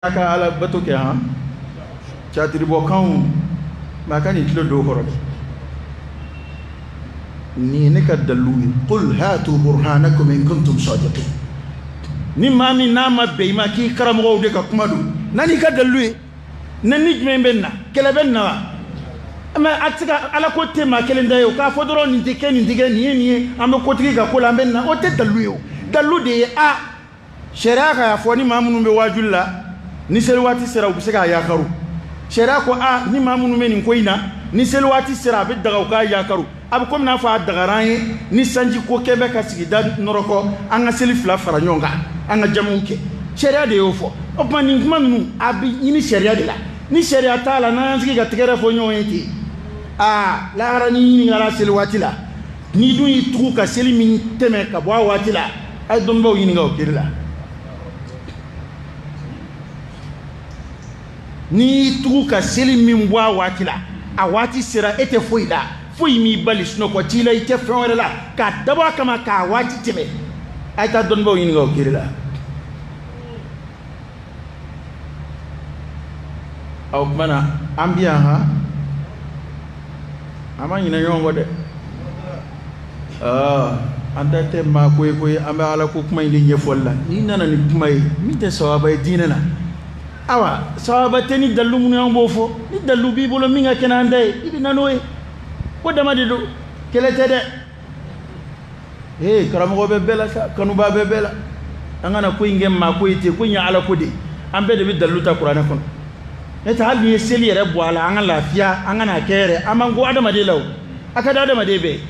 aka ala bato ke ha chatiri bo kan makani tilo do horobe ni ne ka daluwi qul hatu burhanakum in kuntum sadiqin ni mami na ma be ma ki karamo de ka kuma do nani ka daluwi nani jmembenna kele benna ama atika ala ko tema kele ndayo ka fodoro ni tike ni dige ni am ko tiki ka ko la benna o te daluwi dalu de a sharia ka foni mamunu be wajulla ni selwati sera ubiseka yakaru sharia ko a ni mamunu meni koina ni selwati sera be daga ka yakaru ab kom na fa dagaran ni sanji ko kebe ka sigida noroko anga selif la fara nyonga anga jamunke sharia de yofo opma ni manu abi ni sharia de la ni sharia tala na ngi ga tigere fo nyonti a la arani ni ngala selwati la ni du yi tuku ka selimi teme ka bo wati la ay dombo yini nga okirila ni tuku ka selimi mbwa wati la a wati sira ete foida foi mi balis no ko tila ite fenwere la ka daba kama ka wati teme ay ta dombo yini nga okirila aw mana ambia ha ama yina yongo de anda te ma koy amba ala ko kuma indi ñefol la ni nana ni kuma mi te sawaba diina na awa sawaba te ni dalu mun yambo fo ni dalu bi bolo mi nga kena ndey ibi nanoy ko dama de do kele te de karamo be bela sa kanu ba be bela angana ko ngem ma ko ite ko nya ala ko de ambe de bi dalu ta qur'ana kon eta hal ni seli yere bo ala anga lafiya angana kere amango adama de law akada adama de be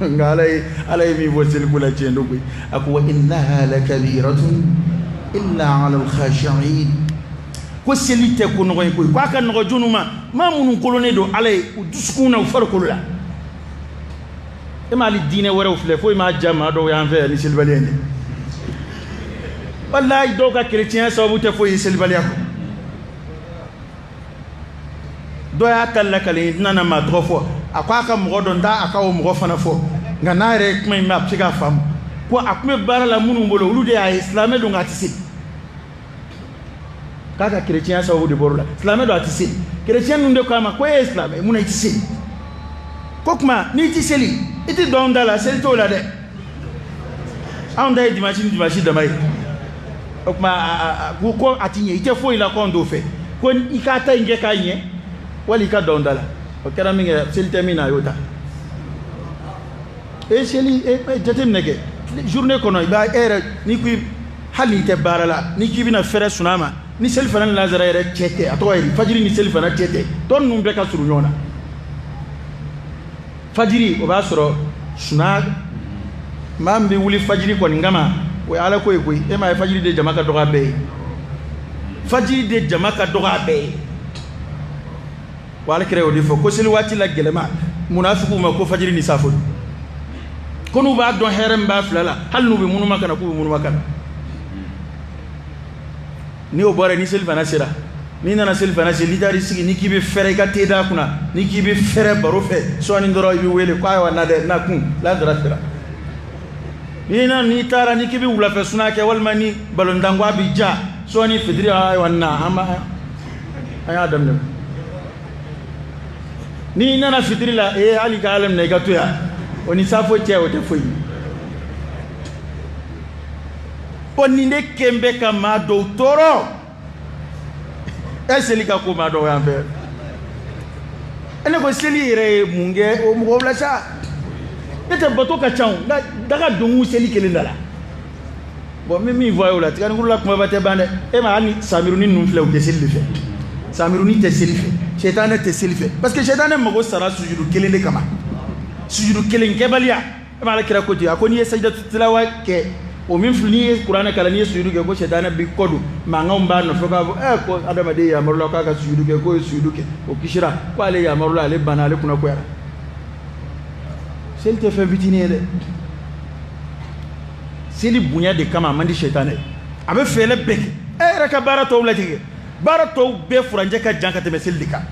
ngalay alay mi wosil kula cendo koy ako wa innaha lakabiratun illa ala alkhashi'in ko selite ko no koy ko ka no junuma mamunun kolone do alay uduskuna farkula e mali dine wara ufle fo ma jama do yan fe ni silbalende wallahi do ka chrétien sabu te fo silbalia ko do ya talaka le nana ma trofo akwa ka mgo don da aka o mgo fana fo nga naare kuma ma pika fam ko akume bara la munu mbolo ulude ya islamé do ngati sit kaka chrétien sa wudi borula islamé do ati sit chrétien nunde ko ma ko islamé muna iti sit kokma ni ti seli iti don dala sel to la de anda di machine da mai kokma ko atinye ite fo ila ko ndo fe ko ikata inge kanye wali ka don dala o kera mi nge sel termina yota e seli e jetem nege journée kono ba ere ni ku hali te barala ni ki bina fere sunama ni sel fana lazara ere chete atoyi fajiri ni sel fana chete ton num be ka suru nyona fajiri o ba soro suna mambe wuli fajiri ko ngama o ala ko e ma fajiri de jamaka doga be fajiri de jamaka doga be wala kire o defo ko sel wati la gelema munafiqu ma ko fajiri ni safo konu ba don herem ba flala hal nu be munu makana ku munu makana ni o bore ni selfana sira ni nana selfana sira lidari sigi ni kibe fere ka teda kuna ni kibe fere baro fe so ani ndoro bi wele kwa wa nade na kun la dara fira ni na ni tara ni kibe wula fe suna ke wal mani balon dangwa bi ja so ani fidri ay wanna ama ay adam ne ni nana fidri la ali ka alam ne ga tuya oni safo che o te foi oni ne kembe kama doktoro eseli ka ko ma do ya be ene ko seli re munge o mo bla sa ete bato ka chaun daga dungu seli kelindala bo mi voyo la tigani ngula kuma bate bande e ma ani samiruni num fle o te seli fe samiruni te seli fe shaytan te seli fe parce que shaytan mo go sara sujudu kelinde kama sujudu kelen kebalia mala kira ko dia ko ni sajdatu tilawa ke o min fini qur'ana kala ni sujudu ke ko shedana bi kodu ma ngomba no foka ko adama de ya marlo ka sujudu ke ko sujudu ke o kishira ko ale ya marlo ale banale kuna ko yara selte fe vitine de seli bunya de kama mandi shaytané abe fele bek raka barato wulati barato be furanje ka jankate meselika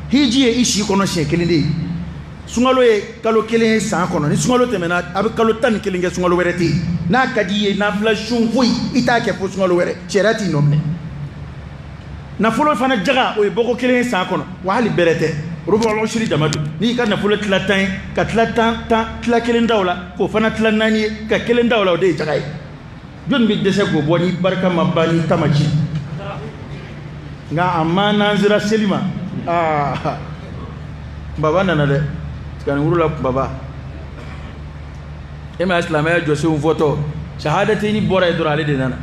hiji e ishi kono shen kelinde sungalo ye kalo kelen san kono ni sungalo temena abe kalo tan kelen ge sungalo wereti na kadiye na flashun fui ita ke fo sungalo were cherati nomne nafolo fana jaga o ye boko kelen san kono wa hali berete rubo shiri damadu ni ka nafolo tlatan ka tlatan tla kelen dawla ko fana tla nani ka kelen dawla o de jaga yi jon bi dese go boni barka mabani tamaji nga amana nzira selima baba nana de kan wurula baba ema islamaya jose un photo shahadatayni bora e dorale de nana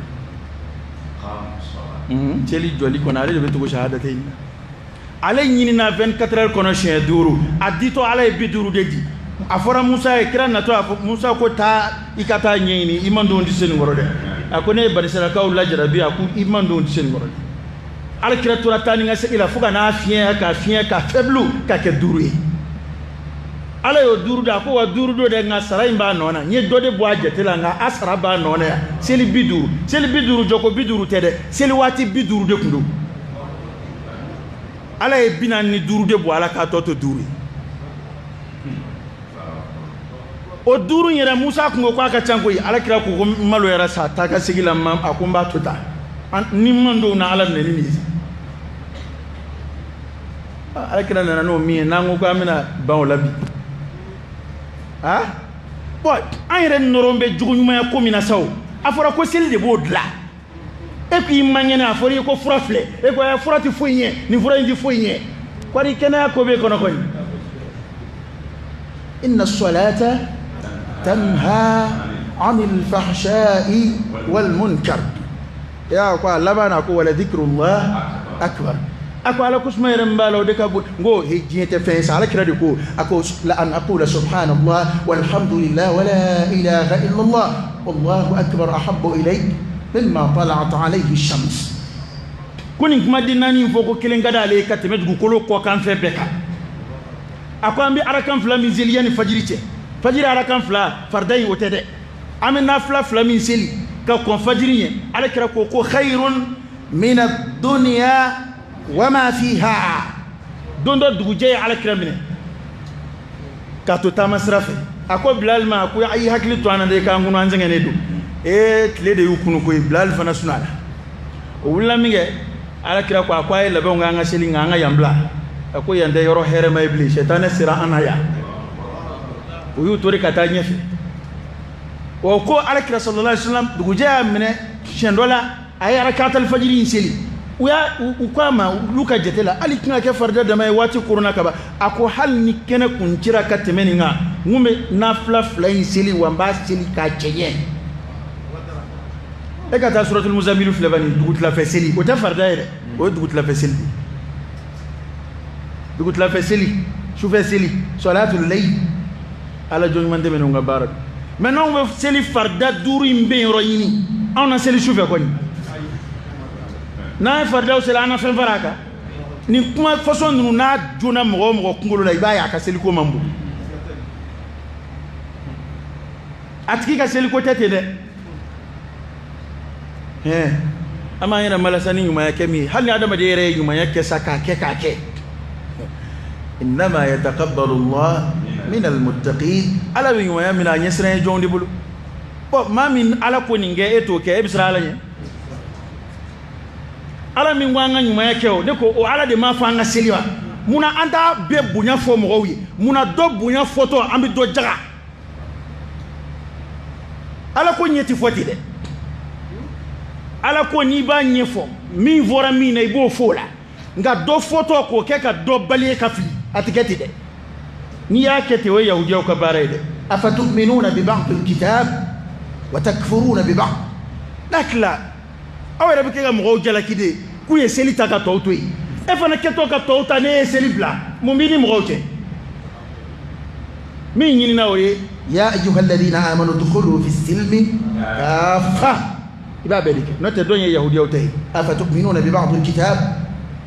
celi joli kona ale be to shahadatayni ale nyini na 24 heures kono chen duru adito ale be duru deji afora musa e kira na to musa ko ta ikata nyini imando ndi sen ngoro de akone barisara ka ulla jarabi aku imando ndi sen ngoro de ale kira to ratani ngase ila fuga na fien ka feblu ka ke duru e ala yo duru da ko wa duru do de nga saray mba nona nye do de boa jetela nga asara ba nona ya seli biduru joko biduru tede seli wati biduru de kundu ala e binan ni duru de boa ala ka toto duru o duru yera musa kungo kwa ka chango yi ala kira ko malo yera sa ta ka sigila mam akumba tota ni mando na ala ne ni ala kira na no mi na ngo kwa mina ba o labi boy an yɛrɛ nɔrɔ bɛ juguɲumanya ko min na sa o a fɔra ko seli de b'o dilan e ko i man kɛnɛ a fɔra i ko fura filɛ e ko fura tɛ foyi ɲɛ nin fura in tɛ foyi ɲɛ kɔni kɛnɛya ko b'e kɔnɔ kɔni inna salata tanha anil fahsha'i wal munkar ya ko a laban na ko wala dhikrullah akbar ako ala kusma yere mbalo de kabut ngo he jinte fen sa ala kira de ko ako la an aqula subhanallah walhamdulillah wala ilaha illa allah wallahu akbar ahabbu ilayk mimma tala'at alayhi ash-shams kuni kuma dinani foko kelen gada le kateme dugu kolo ko kan fe beka ako ambi arakan fla min zeliani fajirite fajiri arakan fla farday wotede amina fla min zeli ka ko fajiriye ala kira ko khairun min ad-dunya wama fiha dondo duguje ala kiramine kato tamasrafe ako bilal ma ko ay hakli to anande ka ngunu anjengene do tle de yukunu ko bilal fana sunala o wulla minge ala kira ko akwa labe nga seli nga yambla ako yande yoro here ma iblis shetane sira anaya o yu tori kata nyefe o ko ala kira sallallahu alaihi wasallam duguje amine shendola ay rakatul fajr inseli uya ukama luka jetela ali kinga ke farda da mai wati kuruna kaba ako hal ni kene kuncira katemeni nga ngume nafla flain sili wamba sili ka chenye e kata suratul muzammil flevani dugut la feseli o ta farda ere o dugut la feseli shu feseli salatul layl ala joni mande men nga barak menon we seli farda duru imbe royini ona seli shu fe koni na fardaw sela ana fen faraka ni kuma façon nu na jona mo kungolo la ibaya ka seli ko mambu atiki ka seli ko tete de ama yana malasani yuma yake mi hal ni adama de yere yuma yake saka ke inma yataqabbalu Allah min almuttaqin ala yuma yamina nyesra jondi bulu bo mamin ala ko ninge eto ke ebisra ala nye ala min wanga nyuma yake o ne ko o ala de ma fa nga seliwa muna anda be bunya fo mo wi muna do bunya photo ambi do jaga ala ko nyeti foti de ala ko ni ba nyefo mi vora mi na ibo fola nga do photo ko ke ka do bali ka fi atiketi de ni yake te we yahudi ko barede afatu'minuna bi ba'd al-kitab wa takfuruna bi ba'd lakla awere be kega mo jala kide ku ye seli ta ka to to e fana keto ka to ta ne seli bla mo mini mo je min yini na ore ya ayyuhal ladina amanu dukhulu fi silmi kafa iba belike note donye yahudi awtay afa tu'minuna bi ba'd alkitab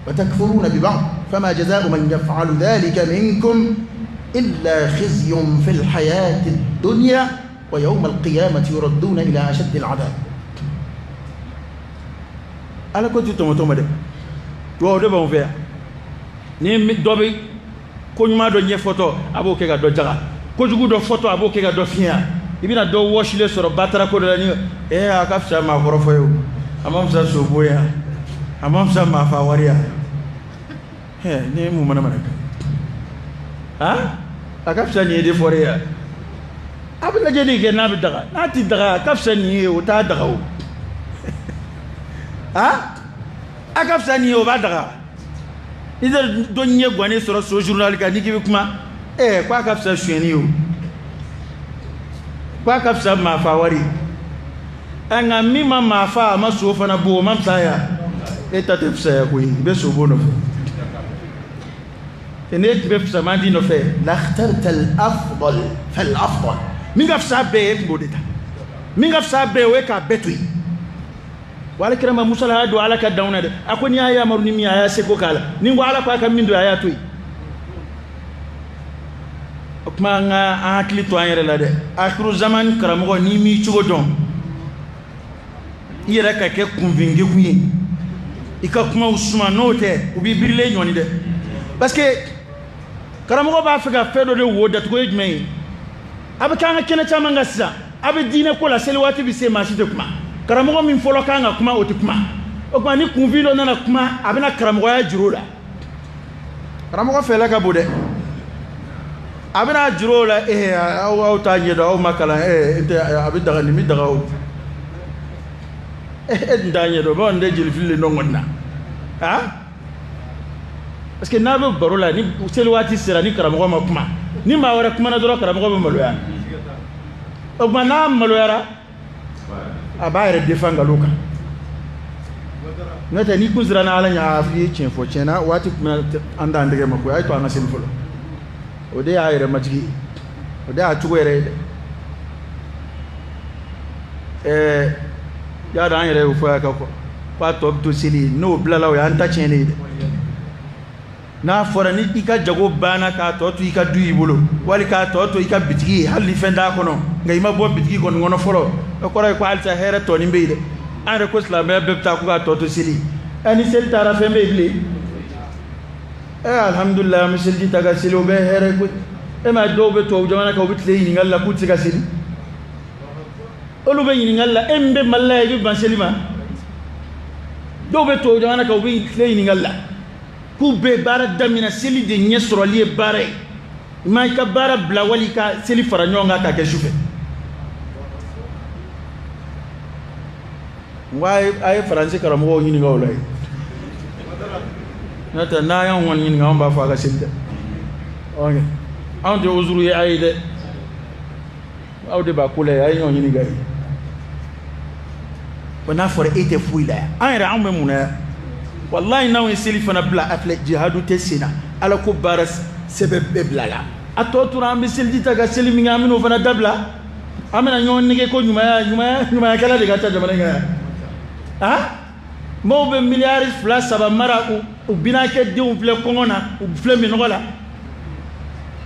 wa takfuruna bi ba'd fama jazaa'u man yaf'alu dhalika minkum illa khizyun fil hayati ad-dunya wa yawm al-qiyamati yuradduna ila ashaddi al-'adab ala ko ti tomo de do de bon ver ni dobe ko nyuma do nye photo abo ke ga do jaga ko jugu do photo abo ke ga do fia ibina do wash le soro batara ko do la ni aka fsa ma horo foyo amam sa so boya amam sa ma fa wariya ne mu mana ha akafsa ni de foriya abin da je ke na bi daga na ti daga akafsa ni o ta daga o ha akafsa ni o ba daga idan don ye gwane soro so journal ka ni ki kuma kwa akafsa sheni o kwa akafsa ma fa wari anga mima ma fa ma so fa na bo mam saya eta tefsa ya ko be so bono enet be fsa ma di no fe la ikhtarta al afdal fal afdal min gafsa be bodita min gafsa be we ka betui wala kirama musala hadu ala ka dauna de akoni aya maru ni mi aya se ko kala ni wala ka min do aya tuy kuma nga akli to ayere la de akru zaman karamo ni mi chugo don ira ka ke convingue kuyi ika kuma usuma note ubi birle nyoni de parce que karamo ba fika fedo de woda to yejme abaka kena chama ngasa abe dine ko la selwati bi se masite kuma karamo min folo kanga kuma oti kuma o kuma ni convilo nana kuma abena karamo ya jirola karamo fela ka bude abena jirola au ta nyedo au makala ente abida ni mi daga o ndanye do bon de jilfile no ngonna ha parce que na be barola ni selwati sira ni karamo ma kuma ni ma wara kuma na do karamo be maloya o mana maloyara abayre defanga luka ngata ni kuzira na alanya afi chenfo chena wati kuma anda ndege mako ay to anasin fulo o de ayre majigi o de atugo yere ya da yere u fa ka ko pa to to sili no blala o anta chene na fora ni ika jago bana ka to tu ika duyi bolo wali ka to ika bitigi halli fenda kono ngai ma bo bitigi kon ngono foro ko ray ko alta here to ni beide an re ko islam be bepta ko ka to sili ani sel tara fe beibli alhamdulillah misal di taga silo be here ko e ma do be to jamana ko bitle ni ngalla ku tiga sili olu be ni ngalla embe malla e ban selima do be to jamana ko bitle ni ngalla ku be bara damina seli de nyesro liye bare ma ka bara bla wali ka seli fara nyonga ka ke jufe why ay français karamo ni ngawlay nata na yan won ni ngamba fa ga selde okay on de uzuru ye ay de aw de ba kule ay ñoo ni gay wana for ete fuila ayra ambe muna wallahi naw seli fana bla afle jihadu tesina ala ko baras sebebe blala atotura ambe seldi taga seli mi ngamino fana dabla amena ñoo nige ko ñuma kala de gata jamana nga ha mo be milliards flas saba mara u binake de u fle kongona u fle mi ngola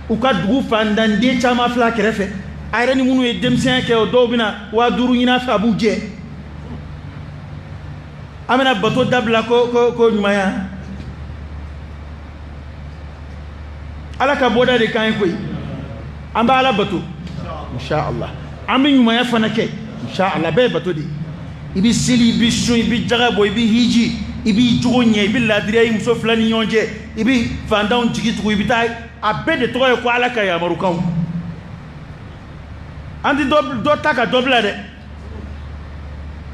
u ka dugu fandande chama fla kerefe ayra ni munu e demsien ke o do bina wa duru ñina fa buje amena bato dabla ko ñumaya ala ka boda de kan koy amba ala bato insha Allah ambi ñumaya fanake insha Allah be bato di ibi sili ibi shu ibi jagabo ibi hiji ibi jugonye ibi ladriya muso flani nyonje ibi fandaun jigitu ibi tay abede to ko ala ka ya marukan andi do taka dobla de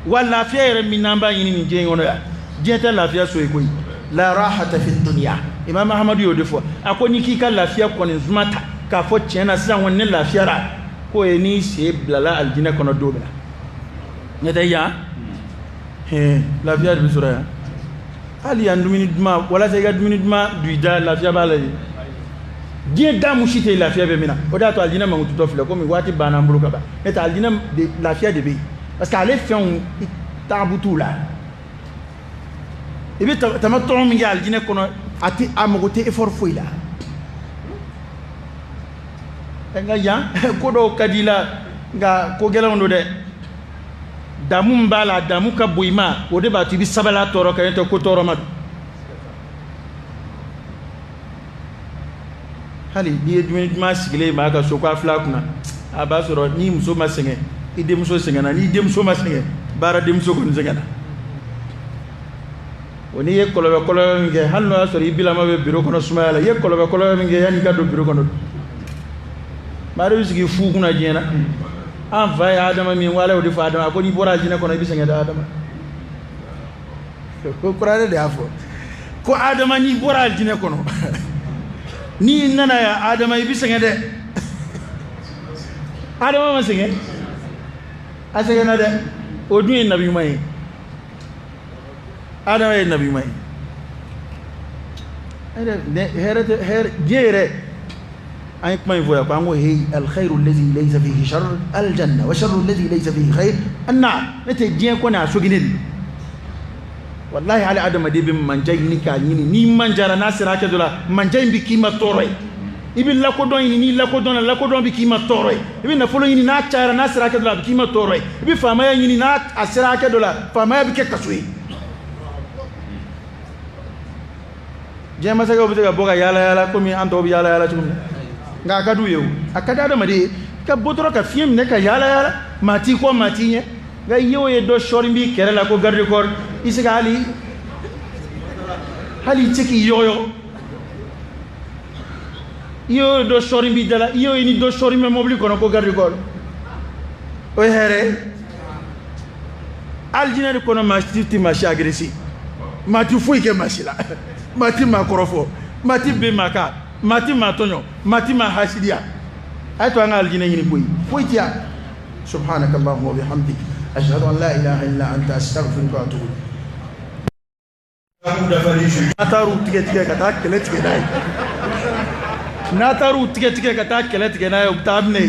wala fiere minamba yini ni jengono ya jeta lafiya so ekoyi la rahata fi dunya imam ahmad yo defo akoni ki ka lafiya koni zumata ka fo chena sa wonne lafiya ra ko eni se blala aljina kono dobla nyata ya lafiya bi sura ali andu minute ma wala se ga minute ma duida lafiya bala die da mushite lafiya be mina o da to aljina mangutu to file ko mi wati bana mbuluka ba eta aljina de lafiya de be parce qu'allez faire un tabutu là et bien tamattu mi gal dina kono ati amogote effort foi là nga ya ko do kadila nga ko gelawondo de damu mbala damu ka boyma o de batu bi sabala toro kan to ko toro mad hali ni edumi ma sigile ma ka so ko afla kuna abasoro ni muso masenge idem so sengana ni dem so masenge bara dem so ko sengana oni ye kɔlɔbɛ min kɛ hali n'o y'a sɔrɔ i bilama bɛ bureau kɔnɔ sumaya la i ye kɔlɔbɛ min kɛ yanni i ka don bureau kɔnɔ maa de bɛ sigi fu kunna diɲɛ na an fa ye Adama min wala o de fɔ Adama ko n'i bɔra jinɛ kɔnɔ i bɛ sɛgɛn da Adama ko kuranɛ de y'a fɔ ko Adama n'i bɔra jinɛ kɔnɔ n'i nana yan Adama i bɛ sɛgɛn dɛ Adama ma sɛgɛn a sɛgɛnna dɛ o dun ye nabi ɲuman ye Adama ye nabi ɲuman ye diɲɛ yɛrɛ an ye kuma in fɔ yan ko an ko hey alkhairu allazi laysa fihi sharr aljanna wa sharru allazi laysa fihi khair annar ne tɛ diɲɛ kɔni a soginen de wallahi hali adamaden bɛ manja ɲini k'a ɲini n'i manjara n'a sera hakɛ dɔ la manja in bɛ k'i ma tɔɔrɔ ye i bɛ lakodɔn ɲini n'i lakodɔnna lakodɔn bɛ k'i ma tɔɔrɔ ye i bɛ nafolo ɲini n'a cayara n'a sera hakɛ dɔ la a bɛ k'i ma tɔɔrɔ ye i bɛ faamaya ɲini n'a sera hakɛ dɔ la faamaya bɛ kɛ kaso ye diɲɛ masakɛw bɛ se ka bɔ ka yaala yaala komi an tɔw bɛ yaala yaala cogo min nka a ka d'u ye o a ka di adamaden ye ka bɔ dɔrɔn ka fiɲɛ minɛ ka yaala yaala maa t'i kɔ maa t'i ɲɛ nka i ye o ye dɔ sɔɔri b'i kɛrɛ la ko garde corps i se ka hali i tɛ k'i yɔgɔyɔgɔ i y'o dɔ sɔɔri b'i da la i y'o ye ni dɔ sɔɔri bɛ mobili kɔnɔ ko garde corps o ye hɛrɛ ye alijinɛ de kɔnɔ maa tɛ maa si agressé maa tɛ foyi kɛ maa si la maa tɛ maa kɔrɔfɔ maa tɛ ben maa kan maa tɛ maa tɔɲɔ maa tɛ maa hasidiya a ye to an ka alijinɛ ɲini koyi foyi tɛ yan subhanaka allahumma wa bihamdik ashhadu an la ilaha illa anta astaghfiruka wa atubu n'a taar'u tigɛ ka taa kɛlɛ tigɛ n'a ye n'a taar'u tigɛ ka taa kɛlɛ tigɛ n'a ye u bɛ taa minɛ